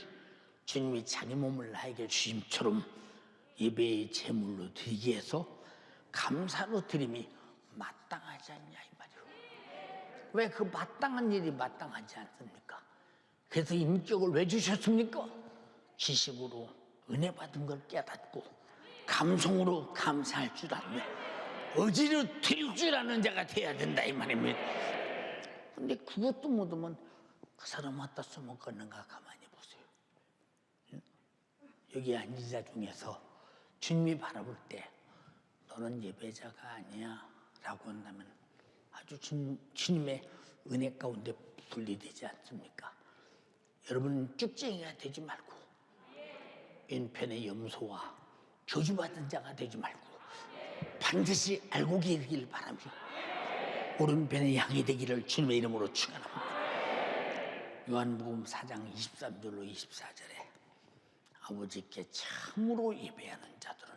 주님이 자기 몸을 나에게 주심처럼 예배의 제물로 드리게 해서 감사로 드림이 마땅하지 않냐 이 말이에요. 왜 그 마땅한 일이 마땅하지 않습니까? 그래서 인격을 왜 주셨습니까? 지식으로 은혜 받은 걸 깨닫고 감성으로 감사할 줄 알며 의지로 드릴 줄 아는 자가 돼야 된다 이 말입니다. 근데 그것도 못하면 그 사람 어디다 써먹었는가 가만히 보세요. 여기 앉은 자 중에서 주님이 바라볼 때 너는 예배자가 아니야 라고 한다면 아주 주님의 은혜 가운데 분리되지 않습니까? 여러분 쭉쟁이가 되지 말고 왼편의 염소와 저주받은 자가 되지 말고 반드시 알고 계시길 바라며 오른편의 양이 되기를 주님의 이름으로 축원합니다. 요한복음 4장 23절로 24절에 아버지께 참으로 예배하는 자들은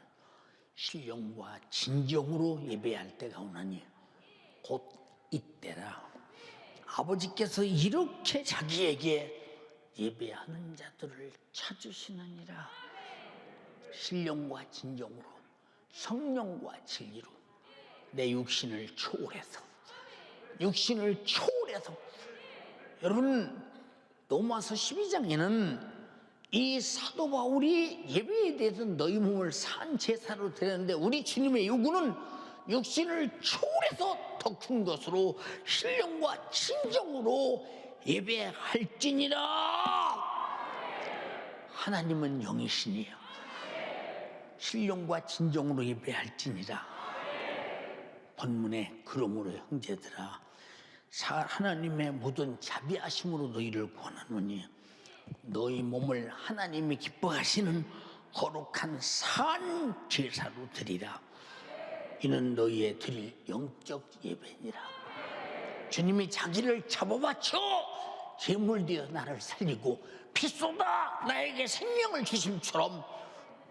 신령과 진정으로 예배할 때가 오나니 곧 이때라. 아버지께서 이렇게 자기에게 예배하는 자들을 찾으시느니라. 신령과 진정으로 성령과 진리로 내 육신을 초월해서 여러분 로마서 12장에는 이 사도 바울이 예배에 대해서 너희 몸을 산 제사로 드렸는데 우리 주님의 요구는 육신을 초월해서 더 큰 것으로 신령과 진정으로 예배할지니라. 하나님은 영이시니요 신령과 진정으로 예배할지니라. 본문에 그러므로 형제들아 하나님의 모든 자비하심으로 너희를 권하노니 너희 몸을 하나님이 기뻐하시는 거룩한 산 제사로 드리라. 이는 너희의 드릴 영적 예배니라. 주님이 자기를 잡아바쳐 제물되어 나를 살리고 피 쏟아 나에게 생명을 주심처럼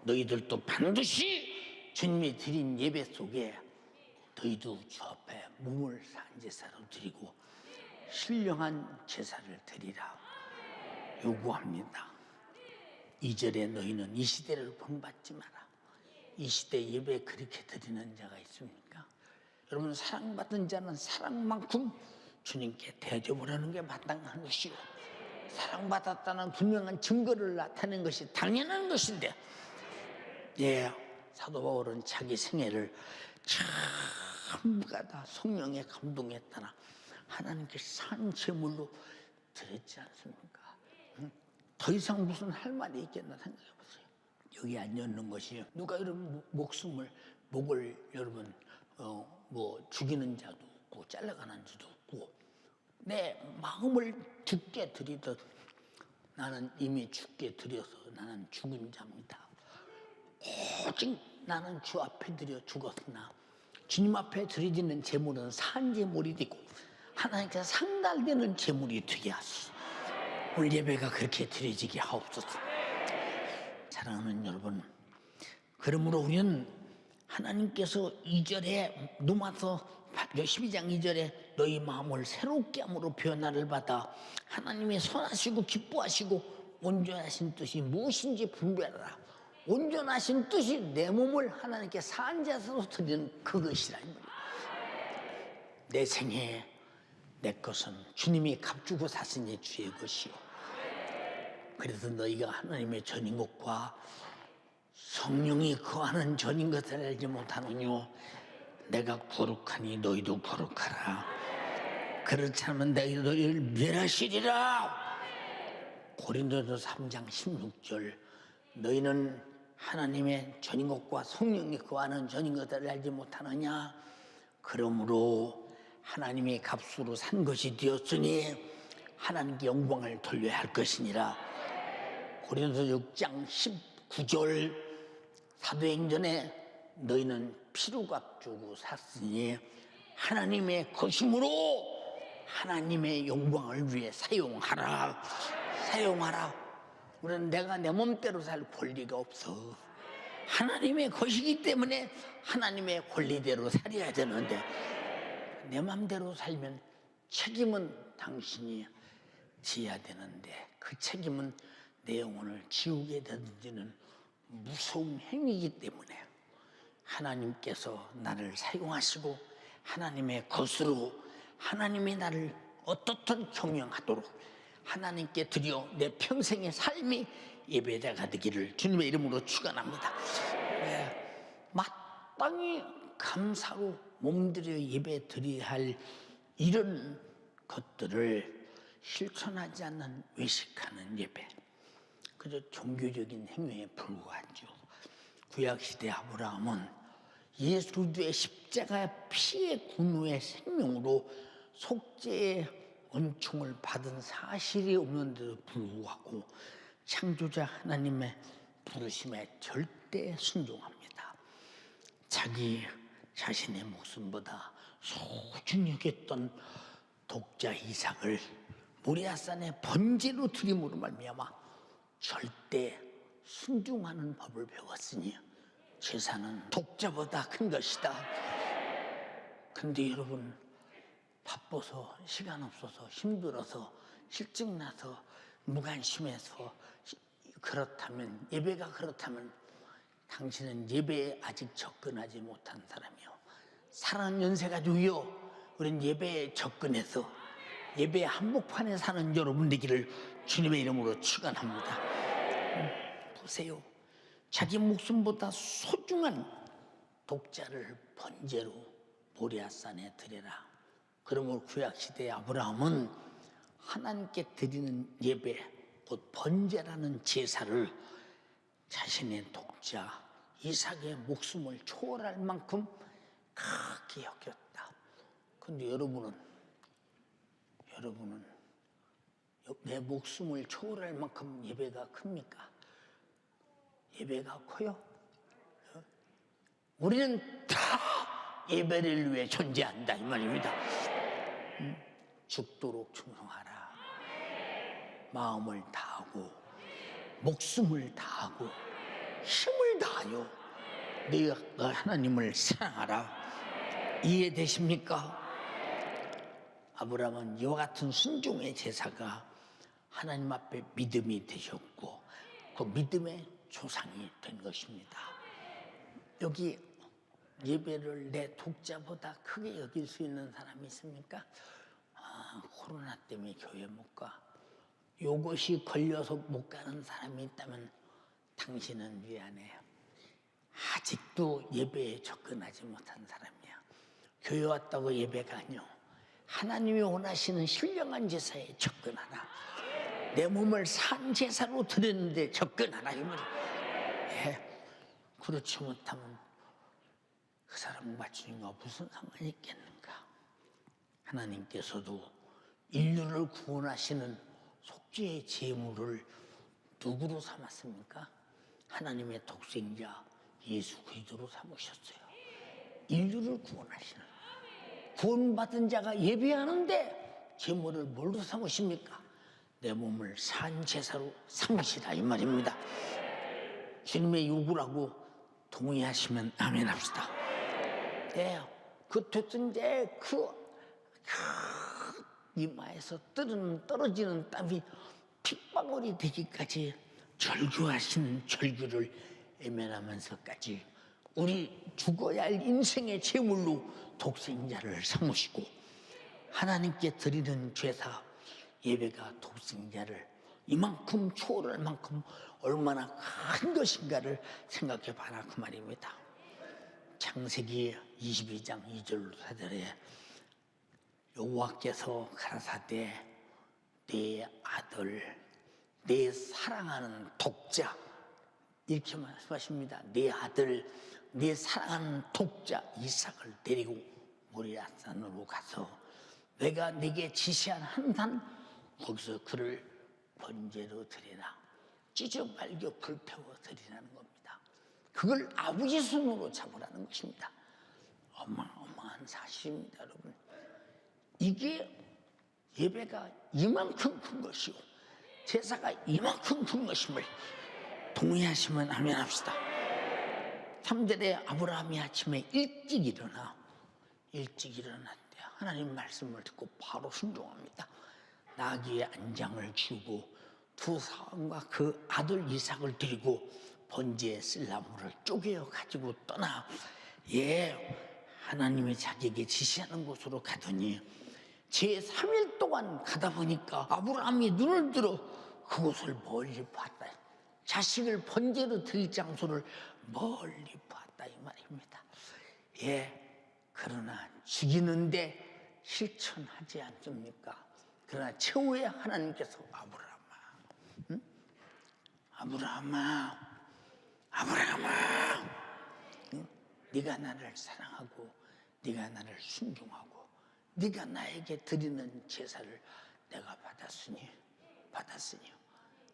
너희들도 반드시 주님이 드린 예배 속에 너희도 주 앞에 몸을 산 제사로 드리고 신령한 제사를 드리라 요구합니다. 2절에 너희는 이 시대를 본받지 마라. 이 시대 예배 그렇게 드리는 자가 있습니까? 여러분 사랑받은 자는 사랑만큼 주님께 대접을 하는 게 마땅한 것이요 사랑받았다는 분명한 증거를 나타내는 것이 당연한 것인데 사도 바울은 자기 생애를 전부가 다 성령의 감동에 따라 하나님께 산 제물로 드렸지 않습니까? 더 이상 무슨 할 말이 있겠나 생각해 보세요. 여기 앉아있는 것이 누가 여러분 목을 여러분 죽이는 자도 없고 잘라가는 자도 없고 내 마음을 죽게 드리듯 나는 이미 죽게 드려서 나는 죽은 자입니다. 오직 나는 주 앞에 드려 죽었으나 주님 앞에 드려지는 제물은 산 제물이 되고 하나님께서 상달되는 제물이 되게 하소서. 오늘 예배가 그렇게 드려지게 하옵소서. 사랑하는 여러분, 그러므로 우리는 하나님께서 2절에 로마서 12장 2절에 너희 마음을 새롭게 함으로 변화를 받아 하나님의 선하시고 기뻐하시고 온전하신 뜻이 무엇인지 분별하라. 온전하신 뜻이 내 몸을 하나님께 산제사로 드리는 그것이라. 내 생에 내 것은 주님이 값주고 사시니 주의 것이요. 그래서 너희가 하나님의 전인 것과 성령이 거하는 전인 것을 알지 못하느뇨. 내가 거룩하니 너희도 거룩하라. 그렇지 않으면 내가 너희를 멸하시리라. 고린도서 3장 16절 너희는 하나님의 전인 것과 성령이 거하는 전인 것을 알지 못하느냐. 그러므로 하나님의 값으로 산 것이 되었으니 하나님께 영광을 돌려야 할 것이니라. 고린도서 6장 19절 사도행전에 너희는 피로값 주고 샀으니 하나님의 것이므로 하나님의 영광을 위해 사용하라. 우리는 내가 내 몸대로 살 권리가 없어. 하나님의 것이기 때문에 하나님의 권리대로 살아야 되는데 내 맘대로 살면 책임은 당신이 져야 되는데 그 책임은 내 영혼을 지우게 되는지는 무서운 행위이기 때문에 하나님께서 나를 사용하시고 하나님의 것으로 하나님이 나를 어떻든 경영하도록 하나님께 드려 내 평생의 삶이 예배자가 되기를 주님의 이름으로 축원합니다. 마땅히 감사로 몸들여 예배 드려야 할 이런 것들을 실천하지 않는 외식하는 예배, 그저 종교적인 행위에 불과하죠. 구약시대 아브라함은 예수 그리스도의 십자가 피의 군우의 생명으로 속죄의 은총을 받은 사실이 없는데도 불구하고 창조자 하나님의 부르심에 절대 순종합니다. 자기 자신의 목숨보다 소중히 여겼던 독자 이삭을 모리아산의 번제로 드림으로 말미암아 절대 순종하는 법을 배웠으니 제사는 독자보다 큰 것이다. 근데 여러분, 바빠서 시간 없어서 힘들어서 실증나서 무관심해서 그렇다면, 예배가 그렇다면 당신은 예배에 아직 접근하지 못한 사람이요. 사는 연세가 주여 우린 예배에 접근해서 예배 한복판에 사는 여러분 되기를 주님의 이름으로 축원합니다. 보세요. 자기 목숨보다 소중한 독자를 번제로 모리아산에 드려라. 그러므로 구약시대의 아브라함은 하나님께 드리는 예배, 곧 번제라는 제사를 자신의 독자 이삭의 목숨을 초월할 만큼 크게 여겼다. 그런데 여러분은 내 목숨을 초월할 만큼 예배가 큽니까? 예배가 커요? 우리는 다 예배를 위해 존재한다 이 말입니다. 죽도록 충성하라. 마음을 다하고 목숨을 다하고 힘을 다하여 네가 하나님을 사랑하라. 이해되십니까? 아브라함은 이와 같은 순종의 제사가 하나님 앞에 믿음이 되셨고 그 믿음의 조상이 된 것입니다. 여기 예배를 내 독자보다 크게 여길 수 있는 사람이 있습니까? 코로나 때문에 교회 못 가. 요것이 걸려서 못 가는 사람이 있다면 당신은 미안해요. 아직도 예배에 접근하지 못한 사람이야. 교회 왔다고 예배가 아니요. 하나님이 원하시는 신령한 제사에 접근하라. 내 몸을 산 제사로 드렸는데 접근하라 이 말이에요. 그렇지 못하면 그 사람과 주님과 무슨 상관이 있겠는가. 하나님께서도 인류를 구원하시는 속죄의 제물을 누구로 삼았습니까? 하나님의 독생자 예수 그리스도로 삼으셨어요. 인류를 구원하시는, 구원받은 자가 예배하는데 제물을 뭘로 삼으십니까? 내 몸을 산 제사로 삼으시라 이 말입니다. 주님의 요구라고 동의하시면 아멘 합시다. 네, 그 독생자의 그 이마에서 떨어지는 땀이 핏방울이 되기까지 절규하시는 절규를 애면하면서까지 우리 죽어야 할 인생의 제물로 독생자를 삼으시고 하나님께 드리는 제사 예배가 독생자를 이만큼 초월할 만큼 얼마나 큰 것인가를 생각해 봐라 그 말입니다. 창세기 22장 2절 4절에 여호와께서 가라사대 내 아들 내 사랑하는 독자 이렇게 말씀하십니다. 내 아들 내 사랑하는 독자 이삭을 데리고 모리아산으로 가서 내가 네게 지시한 한 산 거기서 그를 번제로 드리라. 찢어 말겨 불태워 드리라는 겁니다. 그걸 아버지 손으로 잡으라는 것입니다. 어마어마한 사실입니다, 여러분. 이게 예배가 이만큼 큰 것이요 제사가 이만큼 큰 것임을 동의하시면 아멘 합시다. 3절에 아브라함이 아침에 일찍 일어났는데 하나님 말씀을 듣고 바로 순종합니다. 나귀의 안장을 주고 두 사람과 그 아들 이삭을 드리고 번제에 쓸 나무를 쪼개어 가지고 떠나 하나님이 자기에게 지시하는 곳으로 가더니 제3일 동안 가다 보니까 아브라함이 눈을 들어 그곳을 멀리 봤다. 자식을 번제로 드릴 장소를 멀리 봤다 이 말입니다. 그러나 죽이는데 실천하지 않습니까? 그러나 최후에 하나님께서 아브라함아 네가 나를 사랑하고 네가 나를 순종하고 네가 나에게 드리는 제사를 내가 받았으니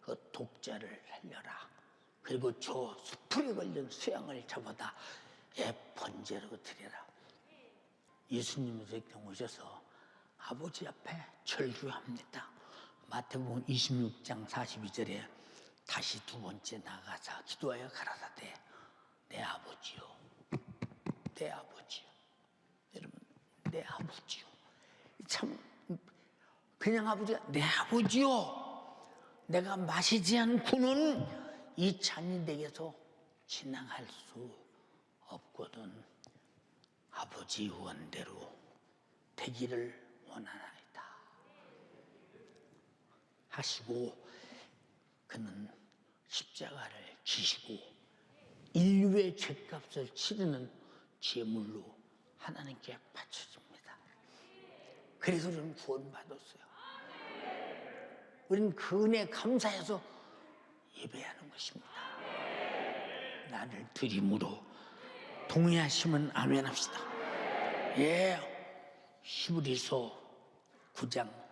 그 독자를 살려라. 그리고 저 수풀에 걸린 수양을 잡아다 번제로 드리라. 예수님이 이렇게 오셔서 아버지 앞에 절규합니다. 마태복음 26장 42절에 다시 두 번째 나가서 기도하여 가라사대 내 아버지요 여러분 내 아버지요 참 그냥 아버지가 내 아버지요 내가 마시지 않고는 이 잔이 내게서 지나갈 수 없거든 아버지 원대로 되기를 원하나이다 하시고 그는 십자가를 지시고 인류의 죄값을 치르는 제물로 하나님께 바쳐집니다. 그래서 우리는 구원받았어요. 우리는 그 은혜에 감사해서 예배하는 것입니다. 나를 드림으로 동의하시면 아멘 합시다. 히브리서 9장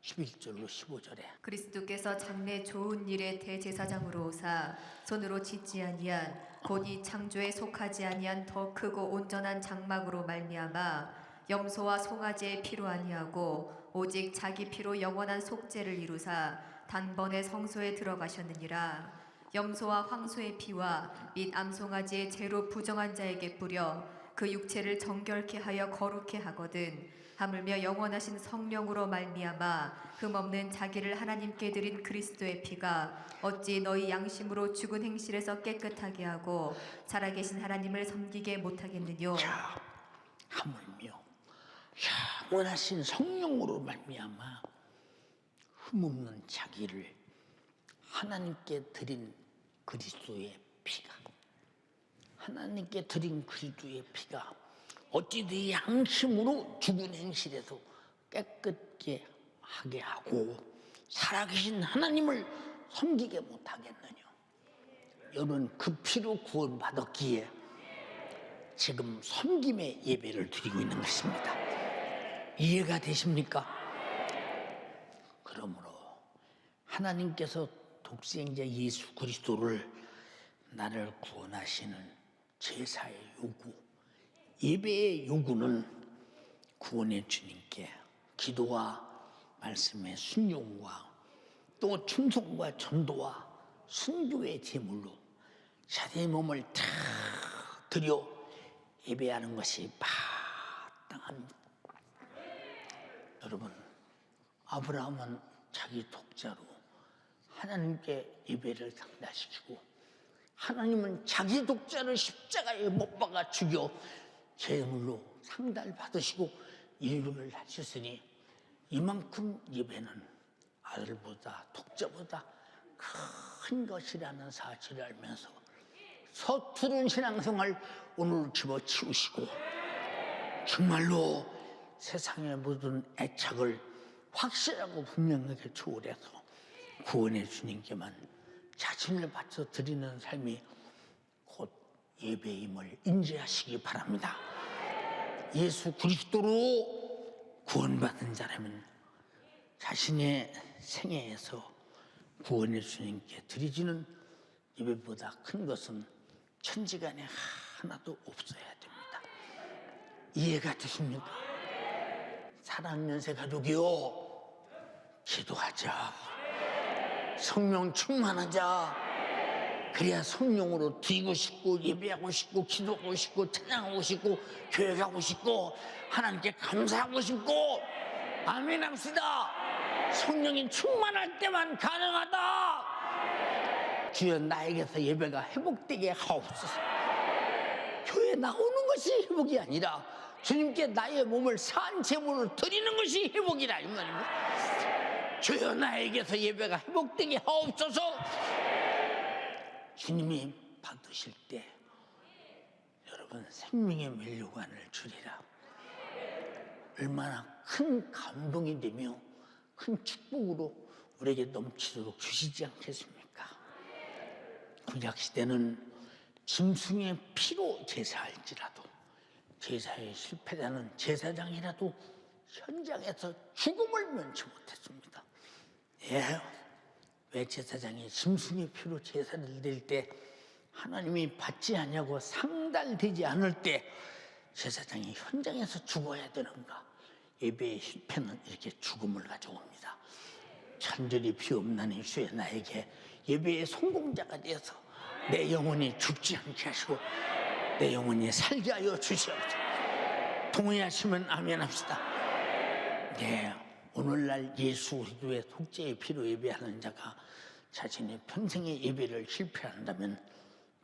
11절로 15절에 그리스도께서 장래 좋은 일의 대제사장으로 오사 손으로 짓지 아니한 곧 이 창조에 속하지 아니한 더 크고 온전한 장막으로 말미암아 염소와 송아지의 피로 아니하고 오직 자기 피로 영원한 속죄를 이루사 단번에 성소에 들어가셨느니라. 염소와 황소의 피와 및 암송아지의 죄로 부정한 자에게 뿌려 그 육체를 정결케 하여 거룩케 하거든 하물며 영원하신 성령으로 말미암아 흠없는 자기를 하나님께 드린 그리스도의 피가 어찌 너희 양심으로 죽은 행실에서 깨끗하게 하고 살아계신 하나님을 섬기게 못하겠느뇨. 하물며 영원하신 성령으로 말미암아 흠없는 자기를 하나님께 드린 그리스도의 피가 하나님께 드린 그리스도의 피가 어찌 네 양심으로 죽은 행실에서 깨끗게 하게 하고 살아계신 하나님을 섬기게 못하겠느냐. 여러분 그 피로 구원받았기에 지금 섬김의 예배를 드리고 있는 것입니다. 이해가 되십니까? 그러므로 하나님께서 독생자 예수 그리스도를 나를 구원하시는 제사의 요구, 예배의 요구는 구원의 주님께 기도와 말씀의 순종과 또 충성과 전도와 순교의 제물로 자기의 몸을 다 드려 예배하는 것이 합니다. 여러분, 아브라함은 자기 독자로 하나님께 예배를 상달시키고, 하나님은 자기 독자를 십자가에 못 박아 죽여 제물로 상달받으시고 인류를 하셨으니, 이만큼 예배는 아들보다 독자보다 큰 것이라는 사실을 알면서 서투른 신앙생활 오늘 집어치우시고, 정말로 세상의 모든 애착을 확실하고 분명하게 초월해서 구원의 주님께만 자신을 바쳐 드리는 삶이 곧 예배임을 인지하시기 바랍니다. 예수 그리스도로 구원받은 자라면 자신의 생애에서 구원의 주님께 드리지는 예배보다 큰 것은 천지간에 하나도 없어야 됩니다. 이해가 되십니까? 사랑하는 연세 가족이요, 기도하자. 성령 충만하자. 그래야 성령으로 드리고 싶고 예배하고 싶고 기도하고 싶고 찬양하고 싶고 교회 가고 싶고 하나님께 감사하고 싶고 아멘 합시다. 성령이 충만할 때만 가능하다. 주여, 나에게서 예배가 회복되게 하옵소서. 교회 나오는 것이 회복이 아니라 주님께 나의 몸을 산 제물로 드리는 것이 회복이라 이 말입니다. 주여, 나에게서 예배가 회복되게 하옵소서. 주님이 받으실 때 여러분 생명의 면류관을 주리라. 얼마나 큰 감동이 되며 큰 축복으로 우리에게 넘치도록 주시지 않겠습니까? 구약시대는 짐승의 피로 제사할지라도 제사에 실패하는 제사장이라도 현장에서 죽음을 면치 못했습니다. 왜 제사장이 짐승의 피로 제사를 드릴 때 하나님이 받지 않냐고 상달되지 않을 때 제사장이 현장에서 죽어야 되는가? 예배의 실패는 이렇게 죽음을 가져옵니다. 천절이 피없나니 주의 나에게 예배의 성공자가 되어서 내 영혼이 죽지 않게 하시고 내 영혼이 살게 하여 주시옵소서. 동의하시면 아멘 합시다. 네, 오늘날 예수 그리스도의 독자의 피로 예배하는 자가 자신의 평생의 예배를 실패한다면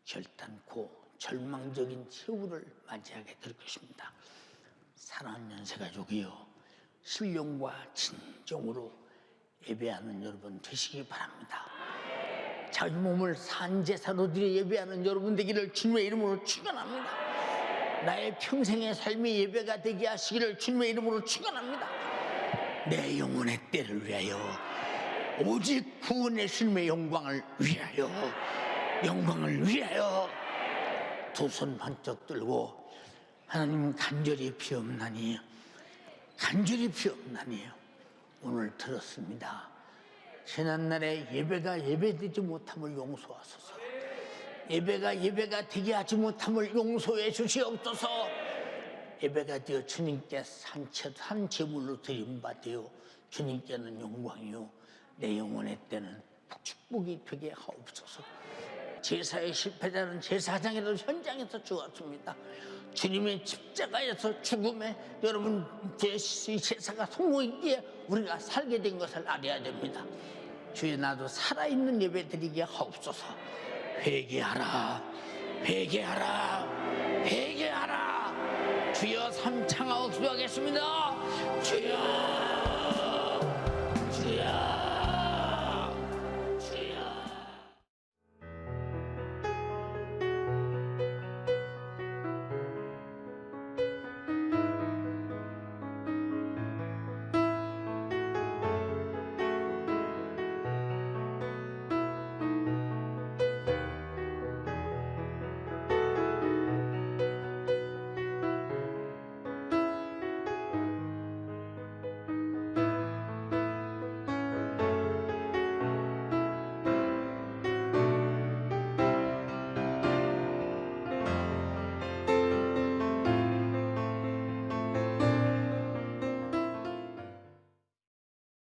결단코 절망적인 최후를 맞이하게 될 것입니다. 사랑하는 연세가족이여, 신령과 진정으로 예배하는 여러분 되시기 바랍니다. 자기 몸을 산제사로 드려 예배하는 여러분 되기를 주님의 이름으로 축원합니다. 나의 평생의 삶이 예배가 되게 하시기를 주님의 이름으로 축원합니다. 내 영혼의 때를 위하여, 오직 구원의 주님의 영광을 위하여, 영광을 위하여 두 손 번쩍 들고 하나님 간절히 피없나니, 간절히 피없나니 오늘 들었습니다. 지난날에 예배가 예배되지 못함을 용서하소서. 예배가 되게 하지 못함을 용서해 주시옵소서. 예배가 되어 주님께 산 제물로 드린 바 되어 주님께는 영광이요 내 영혼의 때는 축복이 되게 하옵소서. 제사에 실패자는 제사장이라도 현장에서 죽었습니다. 주님의 십자가에서 죽음에 여러분 제사가 성공했기에 우리가 살게 된 것을 알아야 됩니다. 주여, 나도 살아있는 예배 드리게 하옵소서. 회개하라, 회개하라, 회개하라. 주여, 삼창하옵소서 하겠습니다. 주여.